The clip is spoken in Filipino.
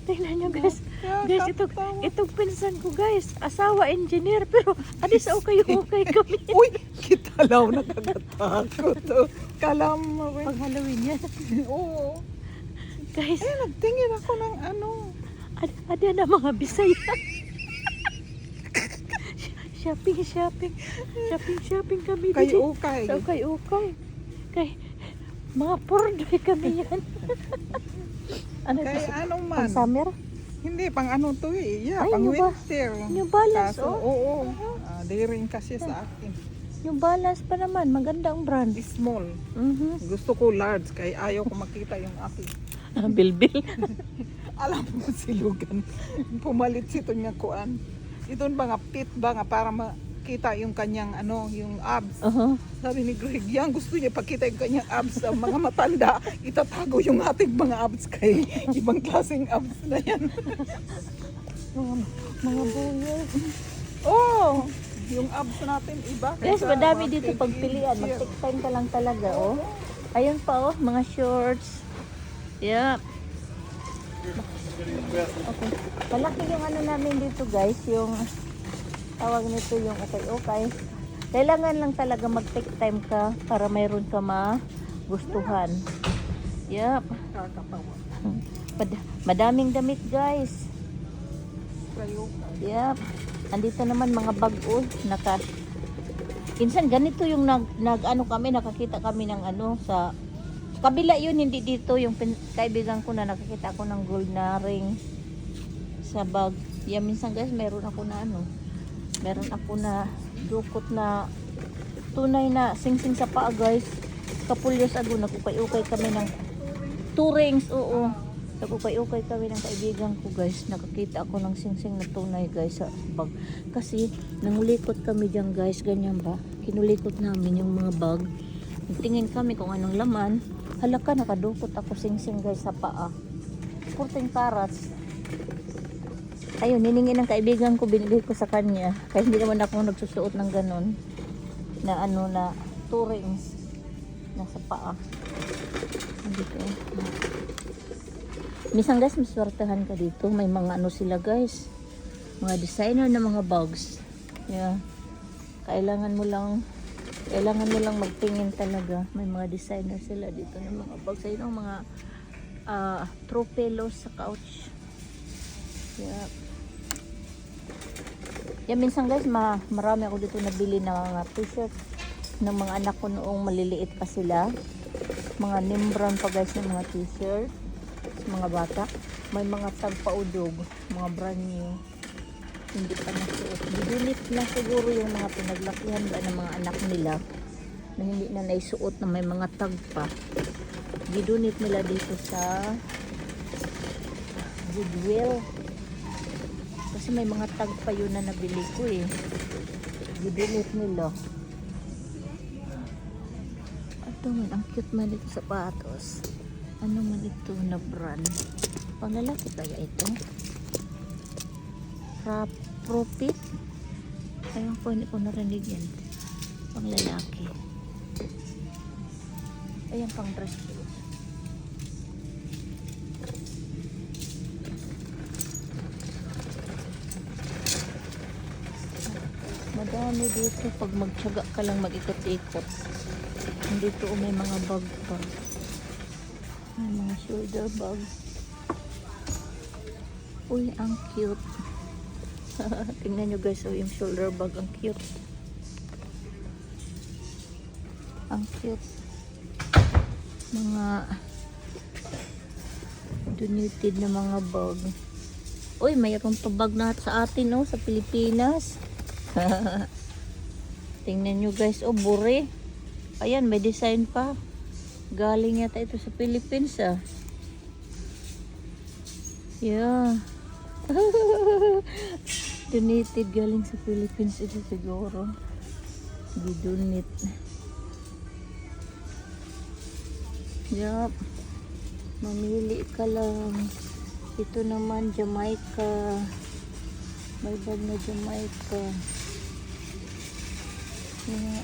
Tingnan nyo guys. Guys, itong pinsan ko guys. Asawa engineer. Pero adis okay kami. Uy, kita lang nakakatakot. Kala mo. Pag Halloween yan. Oo. Guys, Nagtingin ako ng ano. ada na mga Bisaya. Shopping kami. Kay dito. Ukay. Sa ukay. Kay mga purdoy kami yan. Ano Kay ito? ano Pang man. summer? Hindi, pang ano to eh. Yeah, Ay, pang yung ba- winter. Yung balance, Kaso, oh. oo. Di rin kasi sa akin. Yung balance pa naman. Magandang brand. Small. Gusto ko large kaya ayaw ko makita yung akin. Bilbil. Alam mo si Lugan. Pumalit sito niya kuan. Ito ba nga pit ba nga para makita yung kanyang ano, yung abs. Sabi ni Greg, yan gusto niya pakita yung kanyang abs sa mga matanda. Itatago yung ating mga abs kay ibang klaseng abs na yan. Mga buhay. Oh, yung abs natin iba. Guys, kaysa madami mga dito big pagpilian. here. Mag-take time ka lang talaga, oh. Ayun pa, oh. Mga shorts. Yeah. Okay. Malaki yung ano namin dito, guys. Yung tawag nito yung okay. Kailangan lang talaga mag-take time ka para mayroon ka magustuhan. Yep. Kakatawa. Madaming damit, guys. Kayo. Yep. Andito naman mga bag-o. Insan ganito yung nag-ano kami, nakakita kami ng ano sa kabila yun, hindi dito yung kaibigan ko na nakakita ako ng gold na ring sa bag. Yeah, minsan guys, meron ako na dukot na tunay na sing-sing sa paa, guys. Kapulyos ago, nagukay-ukay kami ng 2 rings, oo. Nagukay-ukay kami ng kaibigan ko, guys. Nakakita ako ng sing-sing na tunay, guys, sa bag. Kasi, nangulikot kami dyan, guys. Ganyan ba? Kinulikot namin yung mga bag. Tingin kami kung anong laman. Halaka, nakadukot ako sing-sing, guys, sa paa. 14 carats. Ayun, hiningi ng kaibigan ko, binili ko sa kanya. Kaya hindi naman ako nagsusuot ng ganun. Na ano, na 2 rings. Nasa paa. Dito. Minsan guys, maswertehan ka dito. May mga ano sila, guys. Mga designer na mga bags. Yeah. Kailangan mo lang magtingin talaga. May mga designer sila dito ng mga bags. Ayun ang mga throw pillows sa couch. Yeah. Yeah, minsan guys, marami ako dito nabili ng mga t-shirt ng mga anak ko noong maliliit pa sila. Mga name brand pa guys ng mga t-shirt. Mga bata. May mga tagpaudog. Mga brand new. Hindi pa nasuot. Bidunit na siguro yung mga pinaglakihan ba ng mga anak nila na hindi na naisuot na may mga tag pa. Bidunit nila dito sa Goodwill. Kasi may mga tag pa yun na nabili ko eh. Bidunit nila. Ito man, ang cute man ito sapatos. Ano man ito na brand? Pang lalaki kaya ito? Profit. Ayun po, hindi ko narinig yan. Pang lalaki. Ayan, pang dress po. Madami dito. Pag magtyaga ka lang mag-ikot-ikot. Dito may mga bag pa. May mga shoulder bag. Uy, ang cute. Tingnan nyo guys, oh, yung shoulder bag, ang cute. Ang cute. Mga donated na mga bag. Uy, mayroon pa bag na sa atin, no, sa Pilipinas. Tingnan nyo guys, oh, bure. Ayan, may design pa. Galing yata ito sa Philippines, ah. Yeah. Donated galing sa Philippines ito siguro. Gidunit. Yup. Mamili ka lang. Ito naman Jamaica. May bag na Jamaica. Yeah.